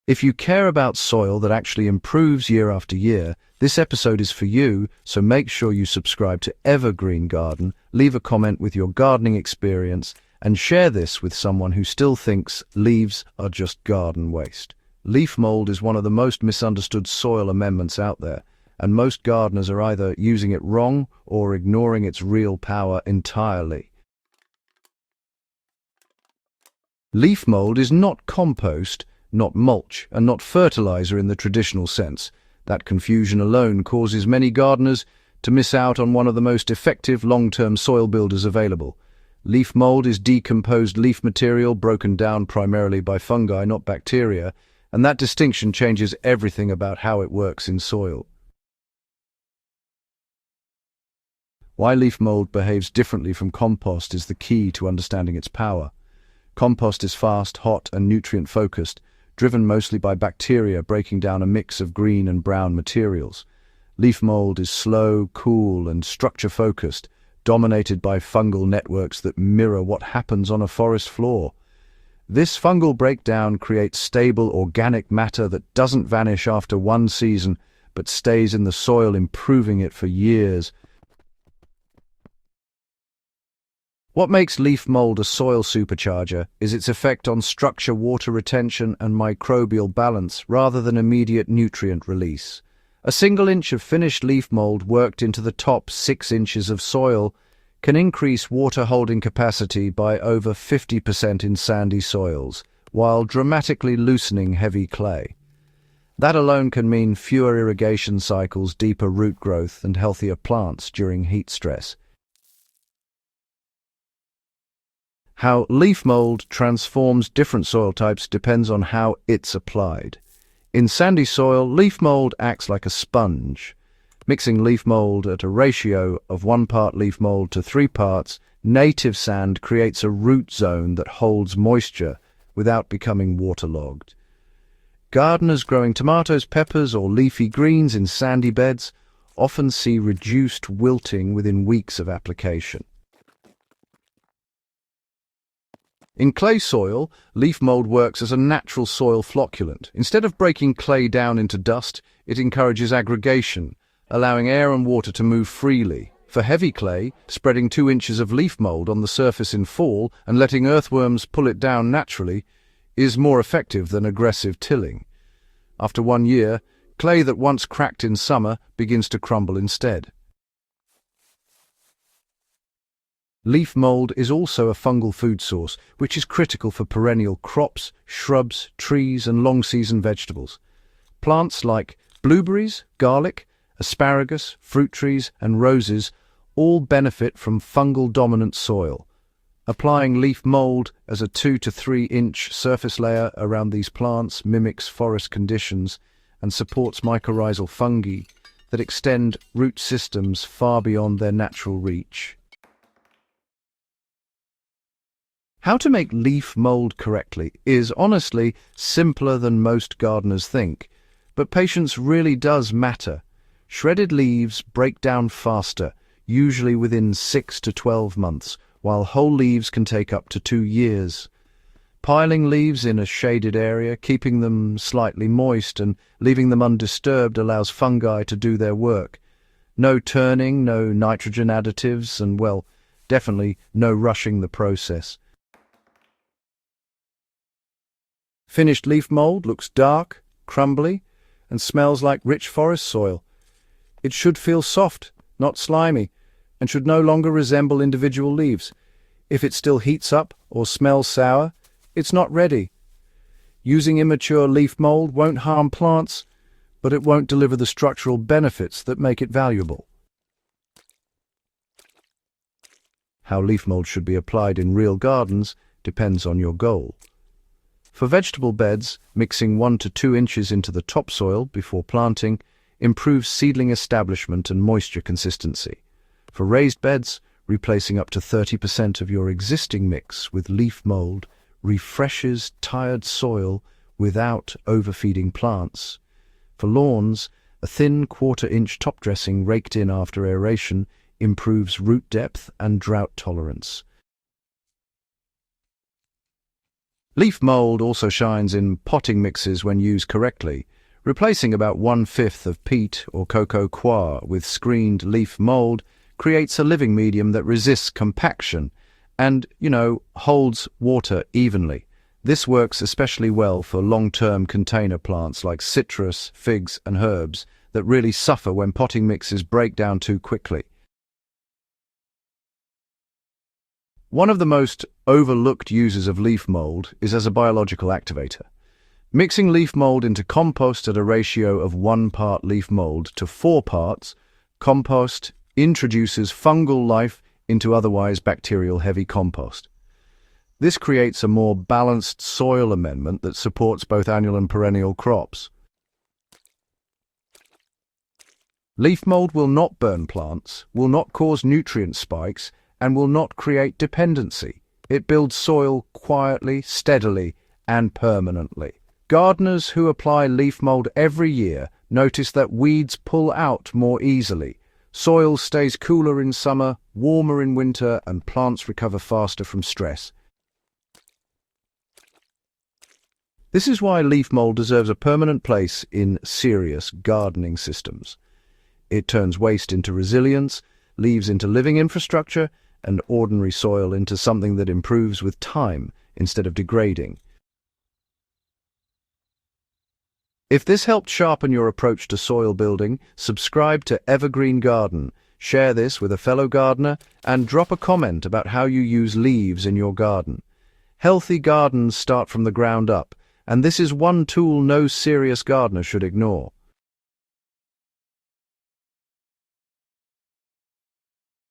If you care about soil that actually improves year after year, this episode is for you, so make sure you subscribe to Evergreen Garden, leave a comment with your gardening experience, and share this with someone who still thinks leaves are just garden waste. Leaf mold is one of the most misunderstood soil amendments out there, and most gardeners are either using it wrong or ignoring its real power entirely. Leaf mold is not compost, not mulch, and not fertilizer in the traditional sense. That confusion alone causes many gardeners to miss out on one of the most effective long-term soil builders available. Leaf mold is decomposed leaf material broken down primarily by fungi, not bacteria, and that distinction changes everything about how it works in soil. Why leaf mold behaves differently from compost is the key to understanding its power. Compost is fast, hot, and nutrient-focused, driven mostly by bacteria breaking down a mix of green and brown materials. Leaf mold is slow, cool, and structure-focused, dominated by fungal networks that mirror what happens on a forest floor. This fungal breakdown creates stable organic matter that doesn't vanish after one season, but stays in the soil, improving it for years. What makes leaf mold a soil supercharger is its effect on structure, water retention, and microbial balance rather than immediate nutrient release. A single inch of finished leaf mold worked into the top 6 inches of soil can increase water holding capacity by over 50% in sandy soils, while dramatically loosening heavy clay. That alone can mean fewer irrigation cycles, deeper root growth, and healthier plants during heat stress. How leaf mold transforms different soil types depends on how it's applied. In sandy soil, leaf mold acts like a sponge. Mixing leaf mold at a ratio of 1 part leaf mold to 3 parts, native sand creates a root zone that holds moisture without becoming waterlogged. Gardeners growing tomatoes, peppers, or leafy greens in sandy beds often see reduced wilting within weeks of application. In clay soil, leaf mold works as a natural soil flocculant. Instead of breaking clay down into dust, it encourages aggregation, allowing air and water to move freely. For heavy clay, spreading 2 inches of leaf mold on the surface in fall and letting earthworms pull it down naturally is more effective than aggressive tilling. After 1 year, clay that once cracked in summer begins to crumble instead. Leaf mold is also a fungal food source, which is critical for perennial crops, shrubs, trees, and long-season vegetables. Plants like blueberries, garlic, asparagus, fruit trees, and roses all benefit from fungal-dominant soil. Applying leaf mold as a 2 to 3 inch surface layer around these plants mimics forest conditions and supports mycorrhizal fungi that extend root systems far beyond their natural reach. How to make leaf mold correctly is honestly simpler than most gardeners think, but patience really does matter. Shredded leaves break down faster, usually within 6 to 12 months, while whole leaves can take up to 2 years. Piling leaves in a shaded area, keeping them slightly moist and leaving them undisturbed allows fungi to do their work. No turning, no nitrogen additives, and well, definitely no rushing the process. Finished leaf mold looks dark, crumbly, and smells like rich forest soil. It should feel soft, not slimy, and should no longer resemble individual leaves. If it still heats up or smells sour, it's not ready. Using immature leaf mold won't harm plants, but it won't deliver the structural benefits that make it valuable. How leaf mold should be applied in real gardens depends on your goal. For vegetable beds, mixing 1 to 2 inches into the topsoil before planting improves seedling establishment and moisture consistency. For raised beds, replacing up to 30% of your existing mix with leaf mold refreshes tired soil without overfeeding plants. For lawns, a thin 1/4 inch top dressing raked in after aeration improves root depth and drought tolerance. Leaf mold also shines in potting mixes when used correctly. Replacing about 1/5 of peat or cocoa coir with screened leaf mold creates a living medium that resists compaction and, holds water evenly. This works especially well for long-term container plants like citrus, figs, and herbs that really suffer when potting mixes break down too quickly. One of the most overlooked uses of leaf mold is as a biological activator. Mixing leaf mold into compost at a ratio of 1 part leaf mold to 4 parts, compost introduces fungal life into otherwise bacterial-heavy compost. This creates a more balanced soil amendment that supports both annual and perennial crops. Leaf mold will not burn plants, will not cause nutrient spikes, and will not create dependency. It builds soil quietly, steadily, and permanently. Gardeners who apply leaf mold every year notice that weeds pull out more easily. Soil stays cooler in summer, warmer in winter, and plants recover faster from stress. This is why leaf mold deserves a permanent place in serious gardening systems. It turns waste into resilience, leaves into living infrastructure, and ordinary soil into something that improves with time instead of degrading. If this helped sharpen your approach to soil building, subscribe to Evergreen Garden, share this with a fellow gardener, and drop a comment about how you use leaves in your garden. Healthy gardens start from the ground up, and this is one tool no serious gardener should ignore.